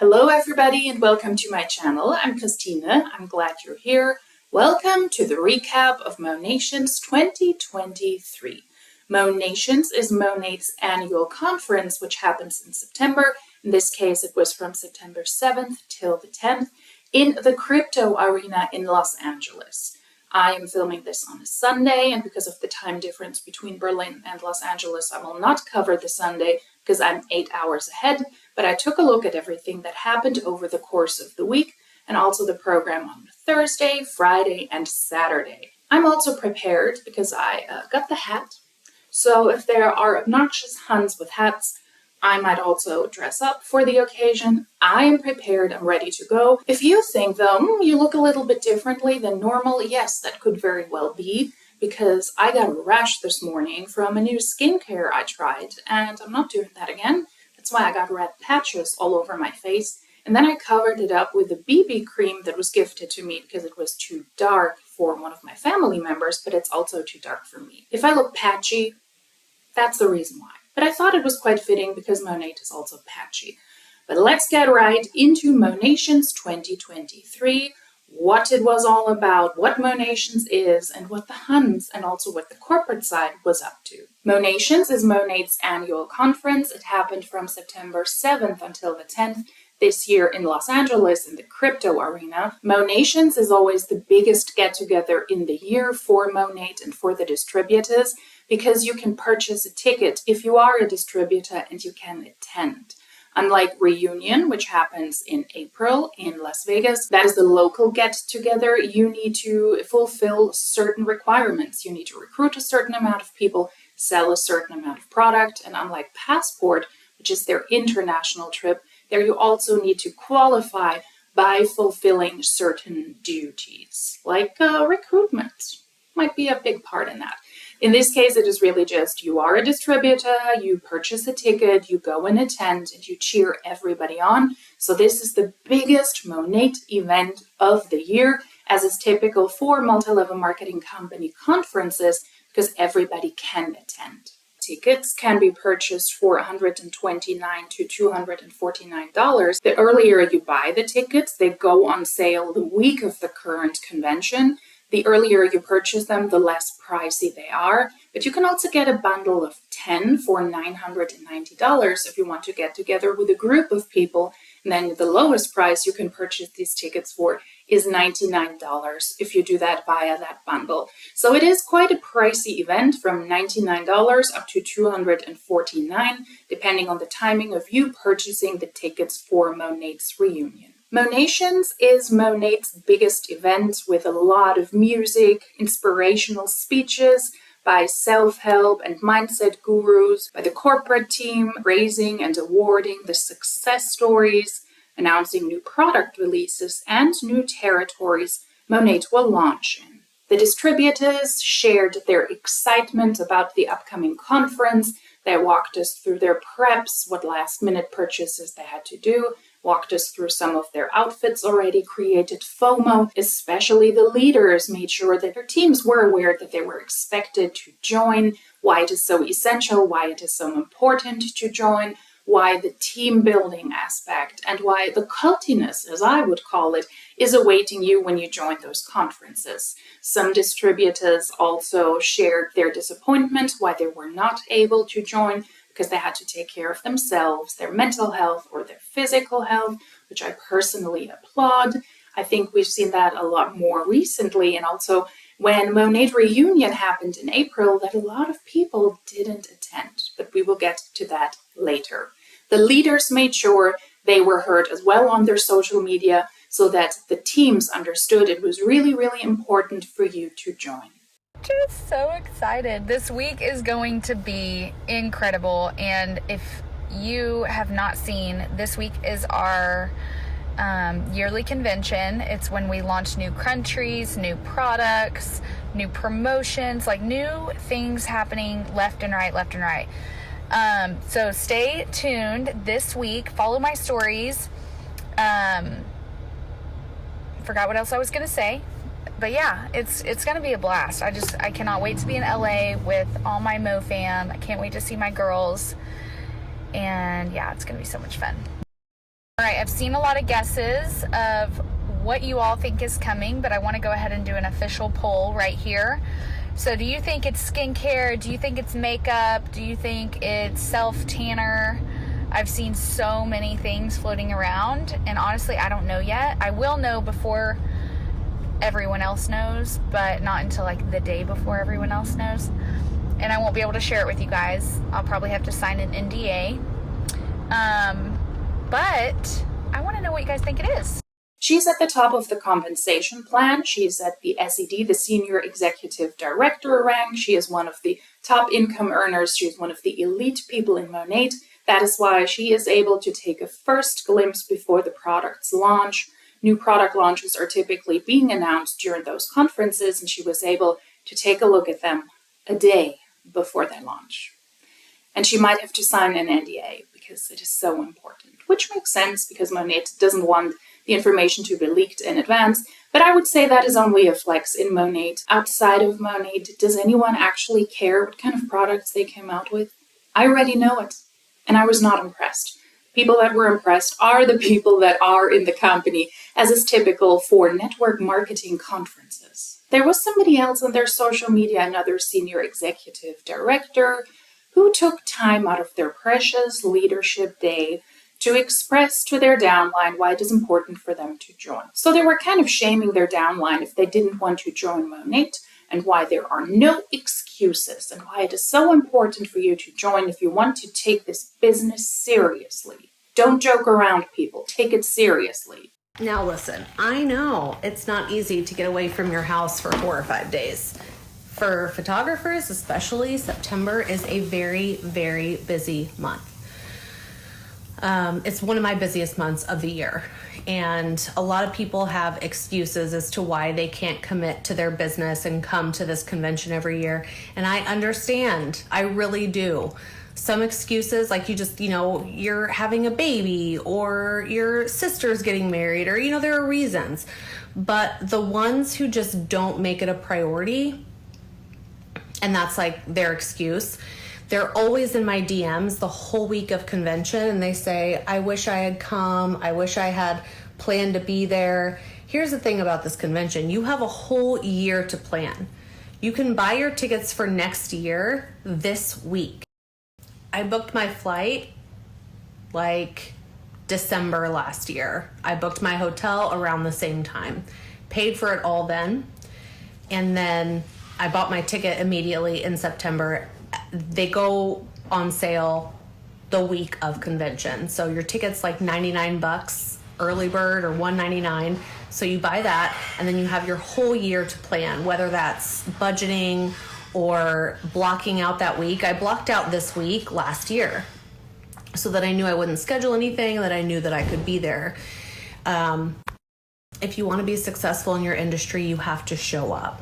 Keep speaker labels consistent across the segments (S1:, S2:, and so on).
S1: Hello everybody and welcome to my channel. I'm Christine. I'm glad you're here. Welcome to the recap of Monations 2023. Monations is Monat's annual conference which happens in September. In this case it was from September 7th till the 10th in the crypto arena in Los Angeles. I am filming this on a Sunday, and because of the time difference between Berlin and Los Angeles, I will not cover the Sunday because I'm 8 hours ahead, but I took a look at everything that happened over the course of the week and also the program on Thursday, Friday, and Saturday. I'm also prepared because I got the hat, so if there are obnoxious Huns with hats, I might also dress up for the occasion. I am prepared, I'm ready to go. If you think though, you look a little bit differently than normal, yes, that could very well be, because I got a rash this morning from a new skincare I tried, and I'm not doing that again. That's why I got red patches all over my face, and then I covered it up with a BB cream that was gifted to me because it was too dark for one of my family members, but it's also too dark for me. If I look patchy, that's the reason why. But I thought it was quite fitting because Monat is also patchy. But let's get right into Monations 2023, what it was all about, what Monations is, and what the Huns and also what the corporate side was up to. Monations is Monat's annual conference. It happened from September 7th until the 10th this year in Los Angeles in the crypto arena. Monations is always the biggest get-together in the year for Monat and for the distributors, because you can purchase a ticket if you are a distributor and you can attend. Unlike Reunion, which happens in April in Las Vegas, that is the local get-together, you need to fulfill certain requirements. You need to recruit a certain amount of people, sell a certain amount of product, and unlike Passport, which is their international trip, there you also need to qualify by fulfilling certain duties, like recruitment might be a big part in that. In this case, it is really just you are a distributor, you purchase a ticket, you go and attend, and you cheer everybody on. So this is the biggest Monat event of the year, as is typical for multi-level marketing company conferences, because everybody can attend. Tickets can be purchased for $129 to $249. The earlier you buy the tickets, they go on sale the week of the current convention. The earlier you purchase them, the less pricey they are. But you can also get a bundle of 10 for $990 if you want to get together with a group of people. And then the lowest price you can purchase these tickets for is $99 if you do that via that bundle. So it is quite a pricey event, from $99 up to $249, depending on the timing of you purchasing the tickets for Monat's Reunion. Monations is Monat's biggest event, with a lot of music, inspirational speeches by self-help and mindset gurus, by the corporate team, praising and awarding the success stories, announcing new product releases and new territories Monat will launch in. The distributors shared their excitement about the upcoming conference. They walked us through their preps, what last-minute purchases they had to do, walked us through some of their outfits already, created FOMO. Especially the leaders made sure that their teams were aware that they were expected to join, why it is so essential, why it is so important to join, why the team building aspect and why the cultiness, as I would call it, is awaiting you when you join those conferences. Some distributors also shared their disappointment why they were not able to join, because they had to take care of themselves, their mental health or their physical health, which I personally applaud. I think we've seen that a lot more recently, and also when Monat Reunion happened in April, that a lot of people didn't attend, but we will get to that later. The leaders made sure they were heard as well on their social media, so that the teams understood it was really, really important for you to join.
S2: Just so excited. This week is going to be incredible, and if you have not seen, this week is our yearly convention. It's when we launch new countries, new products, new promotions, like new things happening left and right. So stay tuned this week. Follow my stories. Forgot what else I was going to say. But yeah, it's going to be a blast. I cannot wait to be in LA with all my Mo fam. I can't wait to see my girls. And yeah, it's going to be so much fun. All right, I've seen a lot of guesses of what you all think is coming, but I want to go ahead and do an official poll right here. So do you think it's skincare? Do you think it's makeup? Do you think it's self-tanner? I've seen so many things floating around, and honestly, I don't know yet. I will know before everyone else knows, but not until like the day before everyone else knows. And I won't be able to share it with you guys. I'll probably have to sign an NDA. But I want to know what you guys think it is.
S1: She's at the top of the compensation plan. She's at the SED, the Senior Executive Director rank. She is one of the top income earners. She's one of the elite people in Monat. That is why she is able to take a first glimpse before the products launch. New product launches are typically being announced during those conferences, and she was able to take a look at them a day before they launch. And she might have to sign an NDA because it is so important, which makes sense because Monat doesn't want the information to be leaked in advance. But I would say that is only a flex in Monat. Outside of Monat, does anyone actually care what kind of products they came out with? I already know it, and I was not impressed. People that were impressed are the people that are in the company, as is typical for network marketing conferences. There was somebody else on their social media, another senior executive director, who took time out of their precious leadership day to express to their downline why it is important for them to join. So they were kind of shaming their downline if they didn't want to join Monat, and why there are no excuses, and why it is so important for you to join if you want to take this business seriously. Don't joke around, people. Take it seriously.
S3: Now listen, I know it's not easy to get away from your house for 4 or 5 days. For photographers, especially, September is a very, very busy month. It's one of my busiest months of the year. And a lot of people have excuses as to why they can't commit to their business and come to this convention every year. And I understand. I really do. Some excuses, like you're having a baby, or your sister's getting married, or, there are reasons. But the ones who just don't make it a priority, and that's like their excuse, they're always in my DMs the whole week of convention, and they say, I wish I had come. I wish I had planned to be there. Here's the thing about this convention. You have a whole year to plan. You can buy your tickets for next year this week. I booked my flight like December last year. I booked my hotel around the same time, paid for it all then, and then I bought my ticket immediately in September. They go on sale the week of convention. So your ticket's like $99 early bird, or $199. So you buy that, and then you have your whole year to plan, whether that's budgeting or blocking out that week. I blocked out this week last year so that I knew I wouldn't schedule anything, that I knew that I could be there. If you want to be successful in your industry, you have to show up.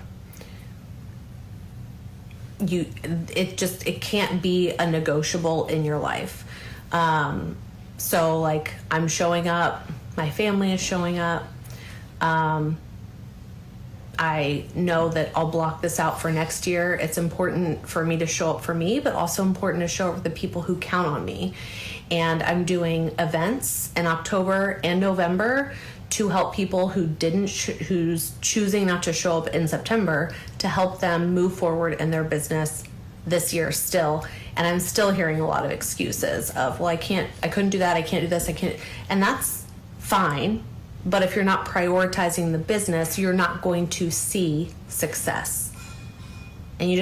S3: It can't be a negotiable in your life. So like, I'm showing up, my family is showing up. I know that I'll block this out for next year. It's important for me to show up for me, but also important to show up for the people who count on me. And I'm doing events in October and November to help people who's choosing not to show up in September, to help them move forward in their business this year still. And I'm still hearing a lot of excuses of, well, I couldn't do that, I can't do this, I can't. And that's fine. But if you're not prioritizing the business, you're not going to see success. And you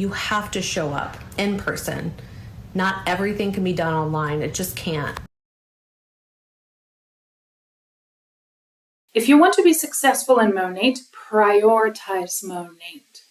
S3: have to show up in person. Not everything can be done online. It just can't.
S1: If you want to be successful in Monat, prioritize Monat.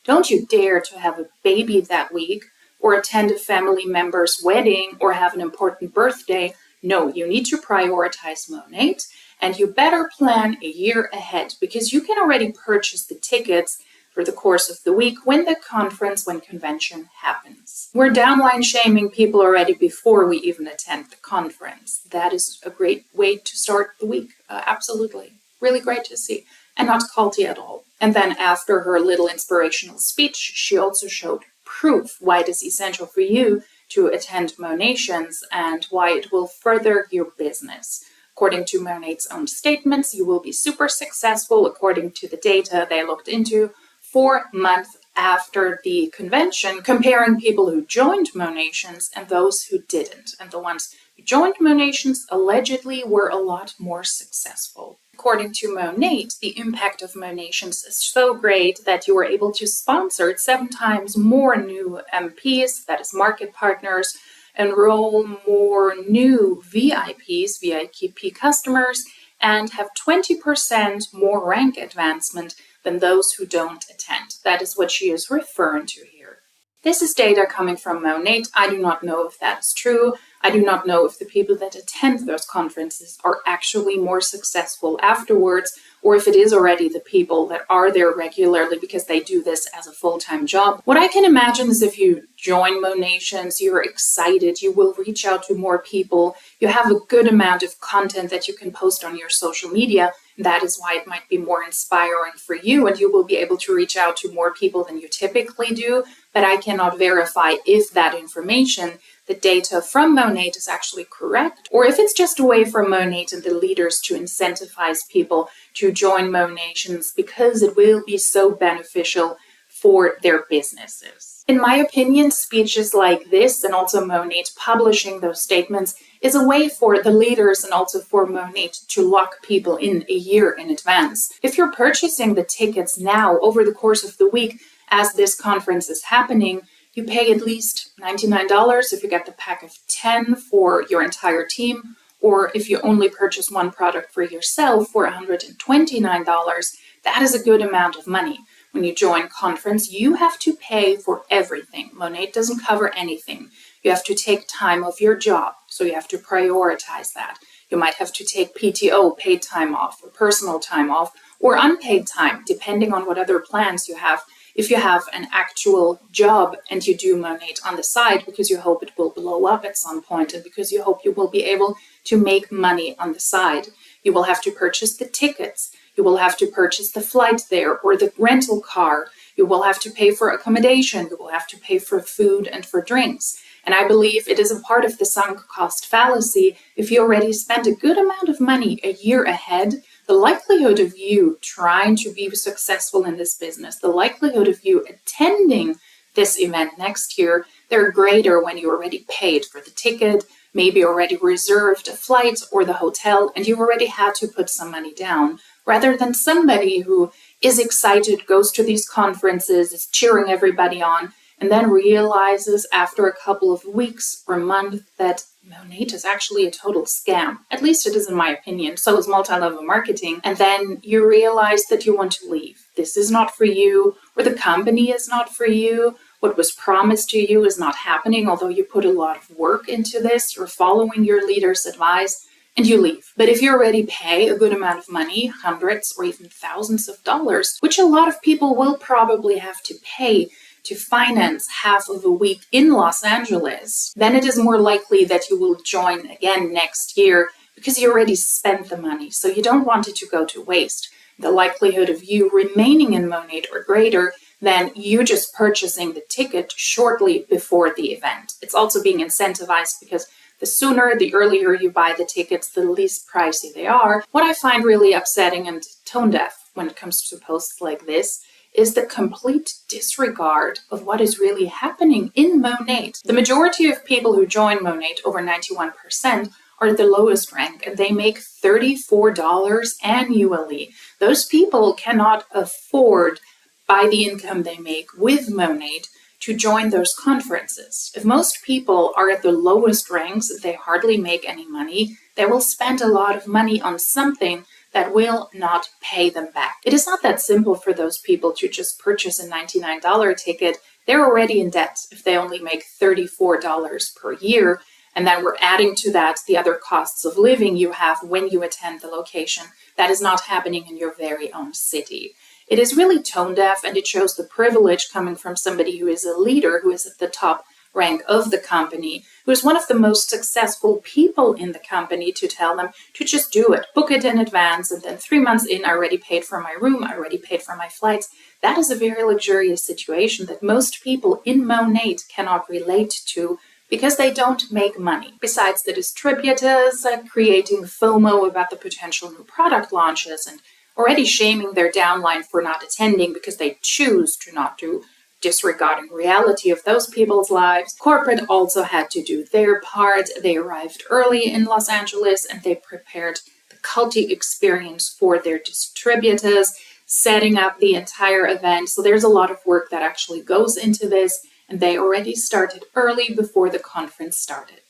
S1: Don't you dare to have a baby that week, or attend a family member's wedding, or have an important birthday. No, you need to prioritize Monat, and you better plan a year ahead, because you can already purchase the tickets for the course of the week when convention happens. We're downline shaming people already before we even attend the conference. That is a great way to start the week. Absolutely. Really great to see. And not culty at all. And then after her little inspirational speech, she also showed proof why it is essential for you to attend Monations and why it will further your business. According to Monat's own statements, you will be super successful according to the data they looked into 4 months after the convention, comparing people who joined Monations and those who didn't. And the ones who joined Monations allegedly were a lot more successful. According to Monat, the impact of Monations is so great that you were able to sponsor 7 times more new MPs, that is market partners, enroll more new VIPs, VIP customers, and have 20% more rank advancement than those who don't attend. That is what she is referring to here. This is data coming from Monat. I do not know if that is true. I do not know if the people that attend those conferences are actually more successful afterwards, or if it is already the people that are there regularly because they do this as a full-time job. What I can imagine is if you join Monations, you're excited, you will reach out to more people, you have a good amount of content that you can post on your social media. That is why it might be more inspiring for you, and you will be able to reach out to more people than you typically do. But I cannot verify if that information, the data from Monat, is actually correct, or if it's just a way for Monat and the leaders to incentivize people to join Monations because it will be so beneficial for their businesses. In my opinion, speeches like this, and also Monat publishing those statements, is a way for the leaders and also for Monat to lock people in a year in advance. If you're purchasing the tickets now over the course of the week as this conference is happening, you pay at least $99 if you get the pack of 10 for your entire team, or if you only purchase one product for yourself for $129, that is a good amount of money. When you join conference, you have to pay for everything. Monat doesn't cover anything. You have to take time off your job, so you have to prioritize that. You might have to take PTO, paid time off, or personal time off, or unpaid time, depending on what other plans you have. If you have an actual job and you do Monat on the side because you hope it will blow up at some point and because you hope you will be able to make money on the side, you will have to purchase the tickets. You will have to purchase the flight there or the rental car. You will have to pay for accommodation. You will have to pay for food and for drinks. And I believe it is a part of the sunk cost fallacy. If you already spent a good amount of money a year ahead, the likelihood of you trying to be successful in this business, the likelihood of you attending this event next year, they're greater when you already paid for the ticket, maybe already reserved a flight or the hotel, and you already had to put some money down, rather than somebody who is excited, goes to these conferences, is cheering everybody on, and then realizes after a couple of weeks or month that Monat is actually a total scam. At least it is in my opinion. So is multi-level marketing. And then you realize that you want to leave. This is not for you, or the company is not for you. What was promised to you is not happening, although you put a lot of work into this. You're following your leader's advice, and you leave. But if you already pay a good amount of money, hundreds or even thousands of dollars, which a lot of people will probably have to pay to finance half of a week in Los Angeles, then it is more likely that you will join again next year because you already spent the money, so you don't want it to go to waste. The likelihood of you remaining in Monat are greater than you just purchasing the ticket shortly before the event. It's also being incentivized because the sooner, the earlier you buy the tickets, the least pricey they are. What I find really upsetting and tone deaf when it comes to posts like this is the complete disregard of what is really happening in Monat. The majority of people who join Monat, over 91%, are the lowest rank, and they make $34 annually. Those people cannot afford, by the income they make with Monat, to join those conferences. If most people are at the lowest ranks, they hardly make any money, they will spend a lot of money on something that will not pay them back. It is not that simple for those people to just purchase a $99 ticket. They're already in debt if they only make $34 per year. And then we're adding to that the other costs of living you have when you attend the location. That is not happening in your very own city. It is really tone deaf, and it shows the privilege coming from somebody who is a leader, who is at the top rank of the company, who is one of the most successful people in the company, to tell them to just do it, book it in advance, and then 3 months in, I already paid for my room, I already paid for my flights. That is a very luxurious situation that most people in Monat cannot relate to because they don't make money. Besides the distributors creating FOMO about the potential new product launches and already shaming their downline for not attending because they choose to not do, disregarding reality of those people's lives. Corporate also had to do their part. They arrived early in Los Angeles and they prepared the culty experience for their distributors, setting up the entire event. So there's a lot of work that actually goes into this, and they already started early before the conference started.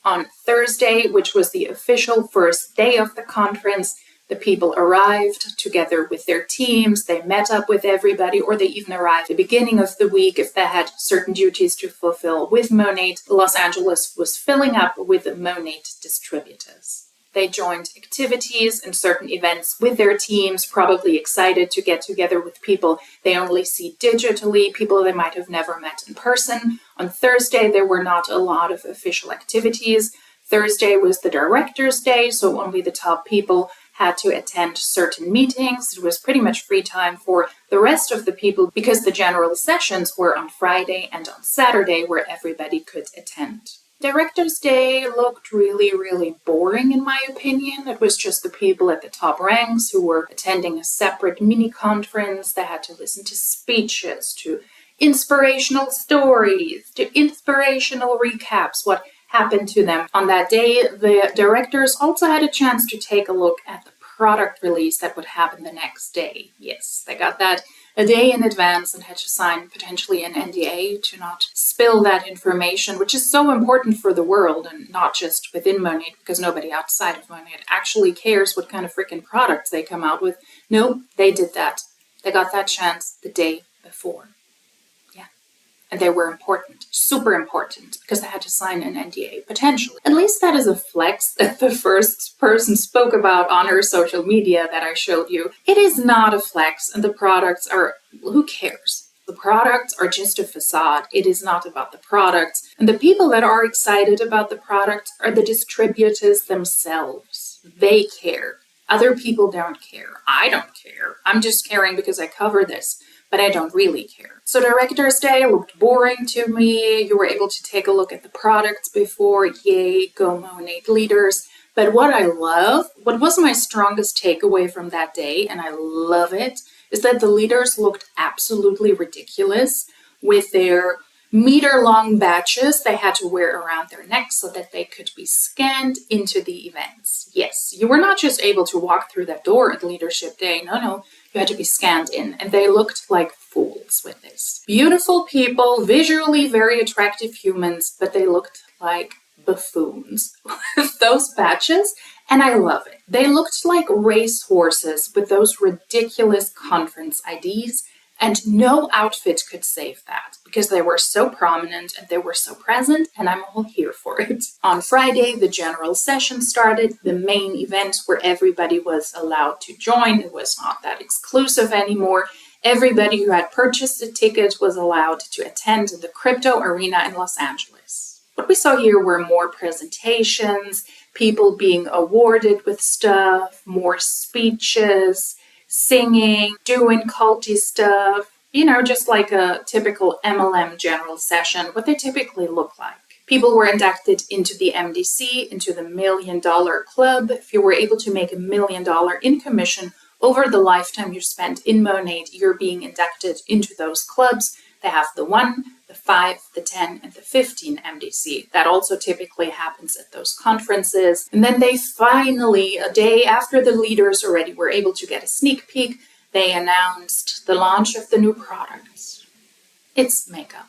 S1: On Thursday, which was the official first day of the conference, the people arrived together with their teams, they met up with everybody, or they even arrived at the beginning of the week if they had certain duties to fulfill with Monat. Los Angeles was filling up with Monat distributors. They joined activities and certain events with their teams, probably excited to get together with people they only see digitally, people they might have never met in person. On Thursday, there were not a lot of official activities. Thursday was the director's day, so only the top people had to attend certain meetings. It was pretty much free time for the rest of the people because the general sessions were on Friday and on Saturday where everybody could attend. Director's Day looked really, really boring in my opinion. It was just the people at the top ranks who were attending a separate mini conference. They had to listen to speeches, to inspirational stories, to inspirational recaps, what happened to them on that day. The directors also had a chance to take a look at the product release that would happen the next day. Yes, they got that a day in advance and had to sign potentially an NDA to not spill that information, which is so important for the world and not just within Monat, because nobody outside of Monat actually cares what kind of freaking products they come out with. No, they did that. They got that chance the day before. Yeah. And they were important, super important, because they had to sign an NDA, potentially. At least that is a flex that the first person spoke about on her social media that I showed you. It is not a flex, and the products are, who cares? The products are just a facade. It is not about the products. And the people that are excited about the products are the distributors themselves. They care. Other people don't care. I don't care. I'm just caring because I cover this, but I don't really care. So Director's Day looked boring to me. You were able to take a look at the products before. Yay, go Monat leaders. But what I love, what was my strongest takeaway from that day, and I love it, is that the leaders looked absolutely ridiculous with their meter-long badges they had to wear around their necks so that they could be scanned into the events. Yes, you were not just able to walk through that door at Leadership Day. No, you had to be scanned in, and they looked like fools with this. Beautiful people, visually very attractive humans, but they looked like buffoons with those badges, and I love it. They looked like race horses with those ridiculous conference IDs, and no outfit could save that because they were so prominent and they were so present, and I'm all here for it. On Friday, the general session started, the main event where everybody was allowed to join. It was not that exclusive anymore. Everybody who had purchased a ticket was allowed to attend the crypto arena in Los Angeles. What we saw here were more presentations, people being awarded with stuff, more speeches, singing, doing culty stuff, just like a typical MLM general session, what they typically look like. People were inducted into the MDC, into the $1 Million Club. If you were able to make $1 million in commission over the lifetime you spent in Monat, you're being inducted into those clubs. They have the 1, the 5, the 10, and the 15 MDC. That also typically happens at those conferences. And then they finally, a day after the leaders already were able to get a sneak peek, they announced the launch of the new products. It's makeup.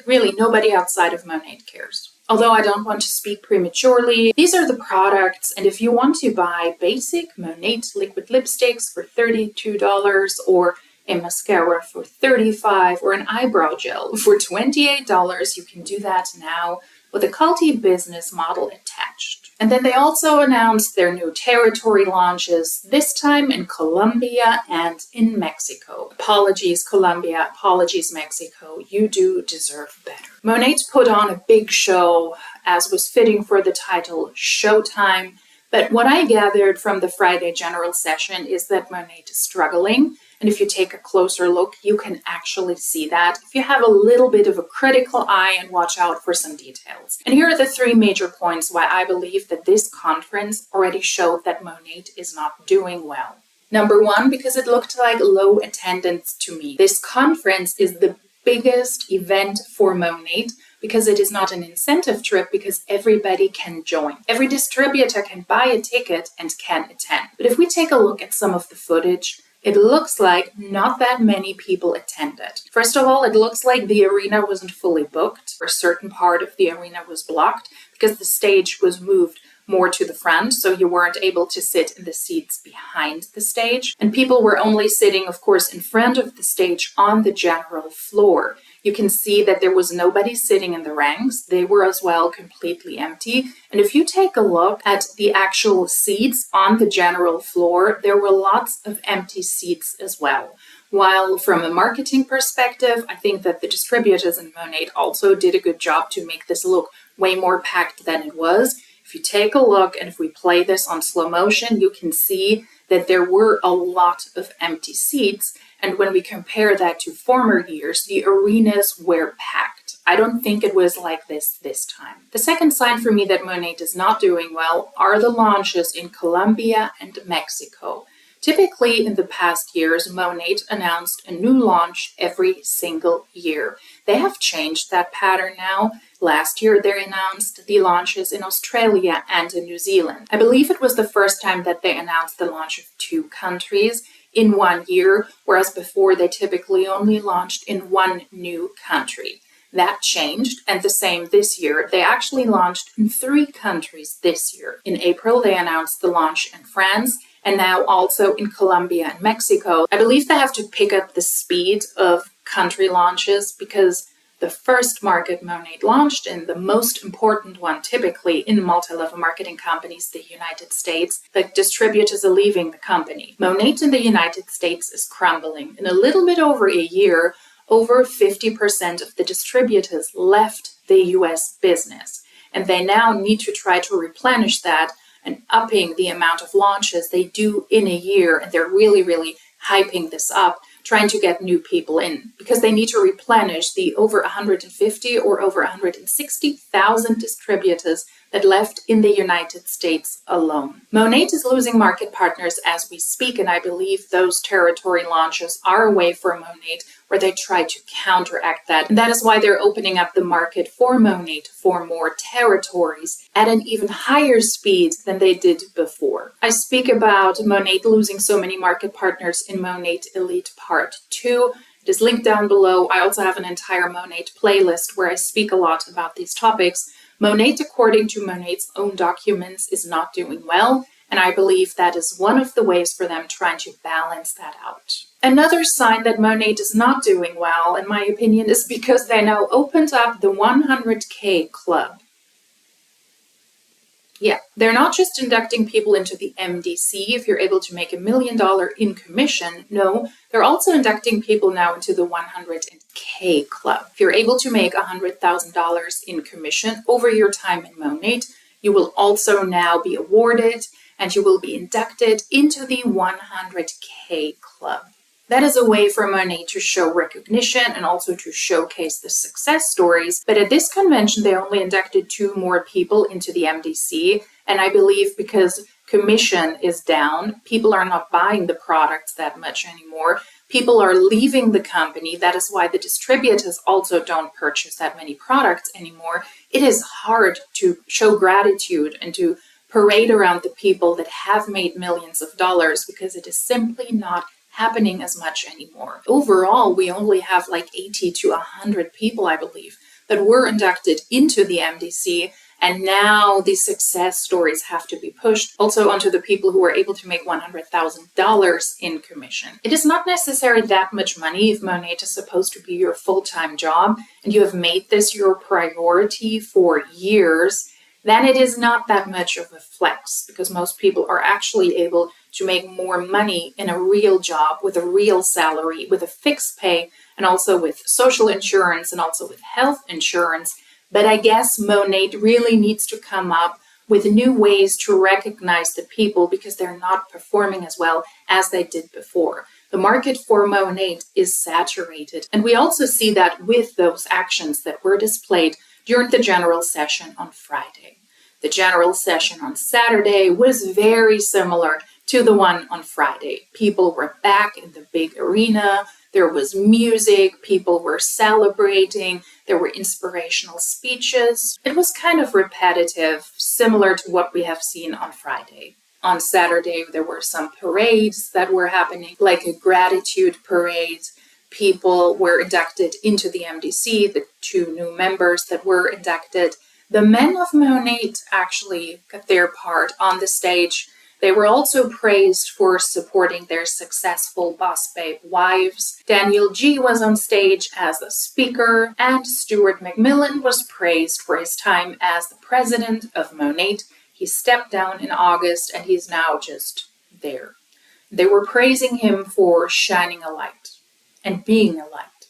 S1: Really, nobody outside of Monat cares. Although I don't want to speak prematurely, these are the products, and if you want to buy basic Monat liquid lipsticks for $32 or a mascara for $35 or an eyebrow gel for $28, you can do that now with a culty business model attached. And then they also announced their new territory launches, this time in Colombia and in Mexico. Apologies, Colombia. Apologies, Mexico. You do deserve better. Monat put on a big show, as was fitting for the title, Showtime. But what I gathered from the Friday general session is that Monat is struggling. And if you take a closer look, you can actually see that if you have a little bit of a critical eye and watch out for some details. And here are the 3 major points why I believe that this conference already showed that Monat is not doing well. Number 1, because it looked like low attendance to me. This conference is the biggest event for Monat because it is not an incentive trip, because everybody can join. Every distributor can buy a ticket and can attend. But if we take a look at some of the footage, it looks like not that many people attended. First of all, it looks like the arena wasn't fully booked. A certain part of the arena was blocked because the stage was moved more to the front, so you weren't able to sit in the seats behind the stage. And people were only sitting, of course, in front of the stage on the general floor. You can see that there was nobody sitting in the ranks. They were as well completely empty. And if you take a look at the actual seats on the general floor, there were lots of empty seats as well. While from a marketing perspective, I think that the distributors in Monat also did a good job to make this look way more packed than it was. If you take a look, and if we play this on slow motion, you can see that there were a lot of empty seats. And when we compare that to former years, the arenas were packed. I don't think it was like this time. The second sign for me that Monat is not doing well are the launches in Colombia and Mexico. Typically, in the past years, Monat announced a new launch every single year. They have changed that pattern now. Last year, they announced the launches in Australia and in New Zealand. I believe it was the first time that they announced the launch of 2 countries in 1 year, whereas before they typically only launched in 1 new country. That changed, and the same this year. They actually launched in 3 countries this year. In April, they announced the launch in France, and now also in Colombia and Mexico. I believe they have to pick up the speed of country launches because the first market Monat launched in, the most important one typically in multi-level marketing companies, the United States, the distributors are leaving the company. Monat in the United States is crumbling. In a little bit over a year, over 50% of the distributors left the US business, and they now need to try to replenish that and upping the amount of launches they do in a year. And they're really hyping this up, trying to get new people in because they need to replenish the over 150 or over 160,000 distributors that left in the United States alone. Monat is losing market partners as we speak, and I believe those territory launches are a way for Monat where they try to counteract that. And that is why they're opening up the market for Monat for more territories at an even higher speed than they did before. I speak about Monat losing so many market partners in Monat Elite Part 2. It is linked down below. I also have an entire Monat playlist where I speak a lot about these topics. Monat, according to Monat's own documents, is not doing well, and I believe that is one of the ways for them trying to balance that out. Another sign that Monat is not doing well, in my opinion, is because they now opened up the 100K club. Yeah, they're not just inducting people into the MDC if you're able to make $1 million in commission. No, they're also inducting people now into the 100K club. If you're able to make $100,000 in commission over your time in Monat, you will also now be awarded and you will be inducted into the 100K club. That is a way for Monat to show recognition and also to showcase the success stories. But at this convention, they only inducted 2 more people into the MDC. And I believe because commission is down, people are not buying the products that much anymore. People are leaving the company. That is why the distributors also don't purchase that many products anymore. It is hard to show gratitude and to parade around the people that have made millions of dollars because it is simply not happening as much anymore. Overall, we only have like 80 to 100 people, I believe, that were inducted into the MDC, and now the success stories have to be pushed also onto the people who are able to make $100,000 in commission. It is not necessarily that much money if Monat is supposed to be your full-time job and you have made this your priority for years. Then it is not that much of a flex because most people are actually able to make more money in a real job with a real salary, with a fixed pay, and also with social insurance and also with health insurance. But I guess Monat really needs to come up with new ways to recognize the people because they're not performing as well as they did before. The market for Monat is saturated, and we also see that with those actions that were displayed during the general session on Friday. The general session on Saturday was very similar to the one on Friday. People were back in the big arena, there was music, people were celebrating, there were inspirational speeches. It was kind of repetitive, similar to what we have seen on Friday. On Saturday, there were some parades that were happening, like a gratitude parade. People were inducted into the MDC, the 2 new members that were inducted. The men of Monat actually got their part on the stage. They were also praised for supporting their successful boss babe wives. Daniel G was on stage as a speaker, and Stuart McMillan was praised for his time as the president of Monat. He stepped down in August, and he's now just there. They were praising him for shining a light and being a light.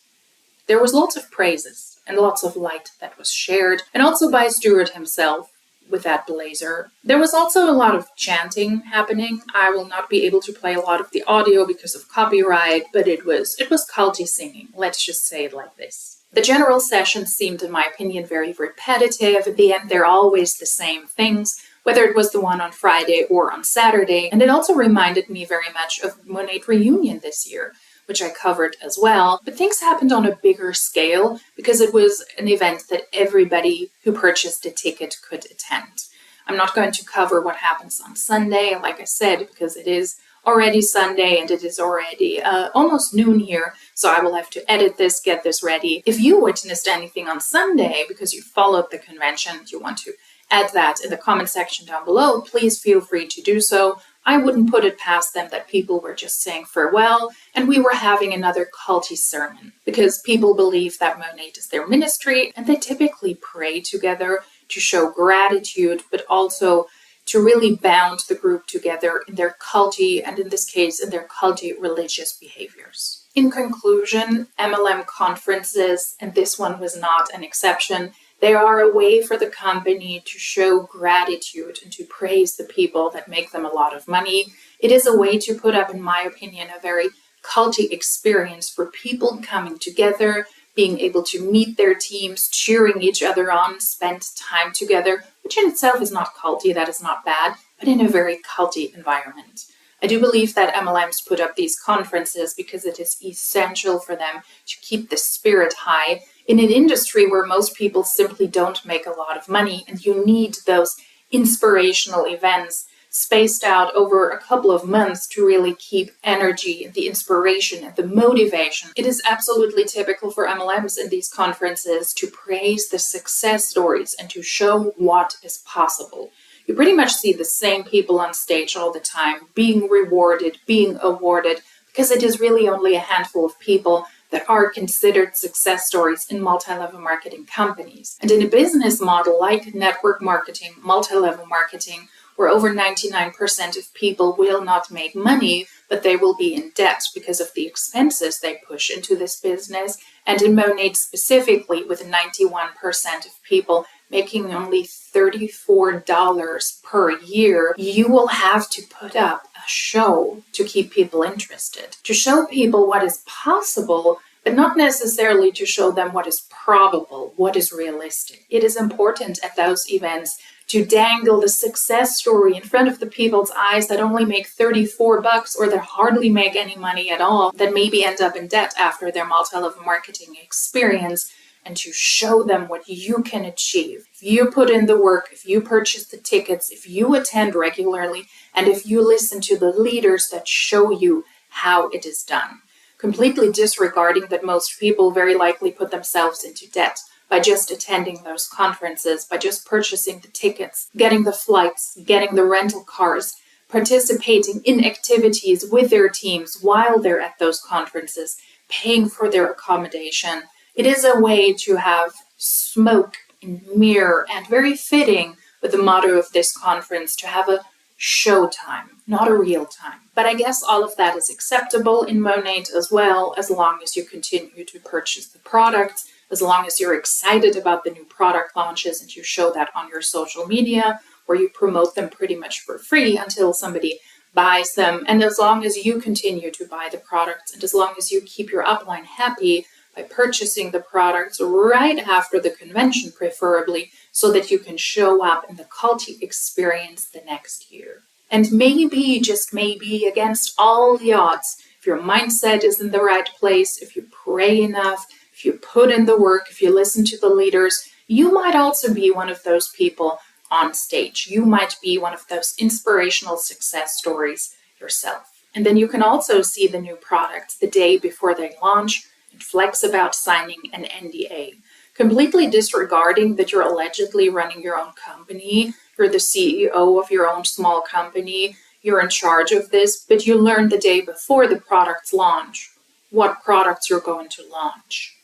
S1: There was lots of praises and lots of light that was shared, and also by Stuart himself with that blazer. There was also a lot of chanting happening. I will not be able to play a lot of the audio because of copyright, but it was culty singing. Let's just say it like this. The general session seemed, in my opinion, very repetitive. At the end, they're always the same things, whether it was the one on Friday or on Saturday. And it also reminded me very much of Monat Reunion this year, which I covered as well. But things happened on a bigger scale because it was an event that everybody who purchased a ticket could attend. I'm not going to cover what happens on Sunday, like I said, because it is already Sunday and it is already almost noon here. So I will have to edit this, get this ready. If you witnessed anything on Sunday because you followed the convention, you want to add that in the comment section down below, please feel free to do so. I wouldn't put it past them that people were just saying farewell and we were having another culty sermon, because people believe that Monat is their ministry and they typically pray together to show gratitude, but also to really bound the group together in their culty, and in this case, in their culty religious behaviors. In conclusion, MLM conferences, and this one was not an exception, they are a way for the company to show gratitude and to praise the people that make them a lot of money. It is a way to put up, in my opinion, a very culty experience for people coming together, being able to meet their teams, cheering each other on, spend time together, which in itself is not culty, that is not bad, but in a very culty environment. I do believe that MLMs put up these conferences because it is essential for them to keep the spirit high in an industry where most people simply don't make a lot of money, and you need those inspirational events spaced out over a couple of months to really keep energy, the inspiration, and the motivation. It is absolutely typical for MLMs in these conferences to praise the success stories and to show what is possible. You pretty much see the same people on stage all the time, being rewarded, being awarded, because it is really only a handful of people that are considered success stories in multi-level marketing companies. And in a business model like network marketing, multi-level marketing, where over 99% of people will not make money, but they will be in debt because of the expenses they push into this business. And in Monat specifically, with 91% of people making only $34 per year, you will have to put up a show to keep people interested, to show people what is possible, but not necessarily to show them what is probable, what is realistic. It is important at those events to dangle the success story in front of the people's eyes that only make $34 or that hardly make any money at all, that maybe end up in debt after their multi-level marketing experience, and to show them what you can achieve. If you put in the work, if you purchase the tickets, if you attend regularly, and if you listen to the leaders that show you how it is done. Completely disregarding that most people very likely put themselves into debt by just attending those conferences, by just purchasing the tickets, getting the flights, getting the rental cars, participating in activities with their teams while they're at those conferences, paying for their accommodation. It is a way to have smoke and mirror, and very fitting with the motto of this conference, to have a show time, not a real time. But I guess all of that is acceptable in Monat as well, as long as you continue to purchase the products, as long as you're excited about the new product launches and you show that on your social media, where you promote them pretty much for free until somebody buys them, and as long as you continue to buy the products, and as long as you keep your upline happy by purchasing the products right after the convention preferably, so that you can show up in the culty experience the next year. And maybe, just maybe, against all the odds, if your mindset is in the right place, if you pray enough, if you put in the work, if you listen to the leaders, you might also be one of those people on stage. You might be one of those inspirational success stories yourself. And then you can also see the new products the day before they launch and flex about signing an NDA, completely disregarding that you're allegedly running your own company, you're the CEO of your own small company, you're in charge of this, but you learn the day before the products launch what products you're going to launch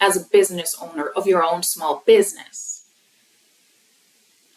S1: as a business owner of your own small business.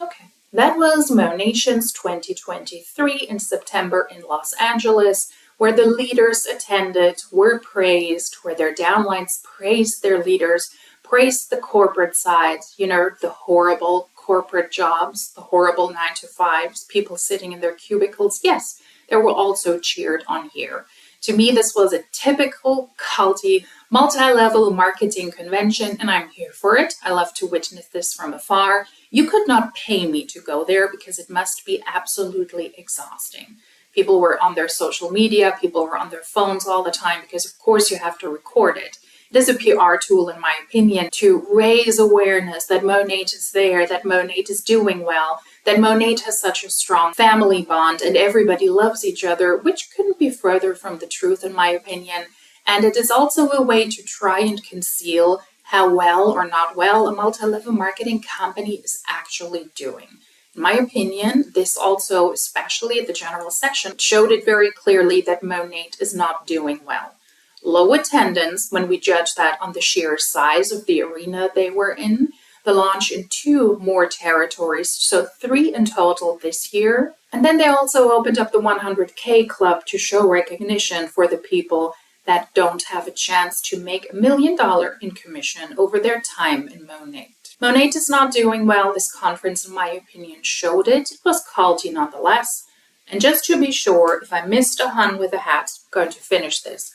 S1: Okay, that was Monations 2023 in September in Los Angeles, where the leaders attended, were praised, where their downlines praised their leaders, praised the corporate side, the horrible corporate jobs, the horrible 9-to-5s, people sitting in their cubicles. Yes, they were also cheered on here. To me, this was a typical culty, multi-level marketing convention, and I'm here for it. I love to witness this from afar. You could not pay me to go there because it must be absolutely exhausting. People were on their social media, people were on their phones all the time because, of course, you have to record it. It is a PR tool, in my opinion, to raise awareness that Monat is there, that Monat is doing well, that Monat has such a strong family bond and everybody loves each other, which couldn't be further from the truth, in my opinion. And it is also a way to try and conceal how well or not well a multi-level marketing company is actually doing. In my opinion, this also, especially at the general session, showed it very clearly that Monat is not doing well. Low attendance, when we judge that on the sheer size of the arena they were in, the launch in 2 more territories, so 3 in total this year. And then they also opened up the 100K club to show recognition for the people that don't have a chance to make $1 million in commission over their time in Monat. Monat is not doing well. This conference, in my opinion, showed it. It was culty nonetheless. And just to be sure, if I missed a hun with a hat, I'm going to finish this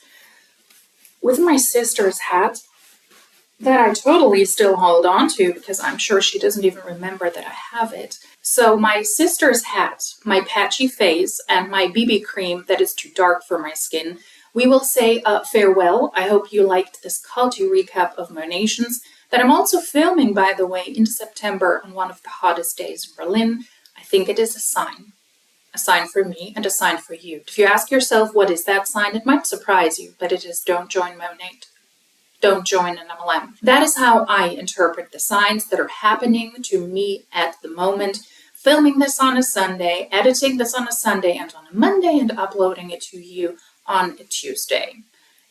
S1: with my sister's hat that I totally still hold on to because I'm sure she doesn't even remember that I have it. So my sister's hat, my patchy face, and my BB cream that is too dark for my skin, we will say farewell. I hope you liked this culty recap of Monations that I'm also filming, by the way, in September on one of the hottest days in Berlin. I think it is a sign for me and a sign for you. If you ask yourself what is that sign, it might surprise you, but it is don't join Monat. Don't join an MLM. That is how I interpret the signs that are happening to me at the moment. Filming this on a Sunday, editing this on a Sunday and on a Monday, and uploading it to you on a Tuesday.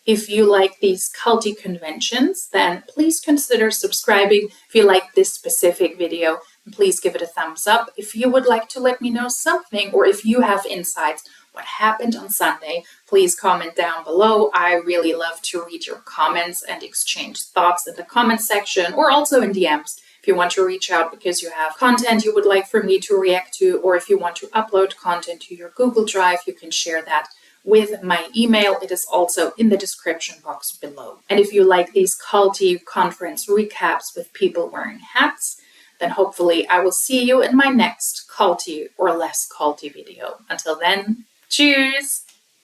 S1: If you like these culty conventions, then please consider subscribing. If you like this specific video, please give it a thumbs up. If you would like to let me know something, or if you have insights, what happened on Sunday, please comment down below. I really love to read your comments and exchange thoughts in the comment section or also in DMs. If you want to reach out because you have content you would like for me to react to, or if you want to upload content to your Google Drive, you can share that with my email. It is also in the description box below. And if you like these culty conference recaps with people wearing hats, then hopefully I will see you in my next culty or less culty video. Until then, cheers!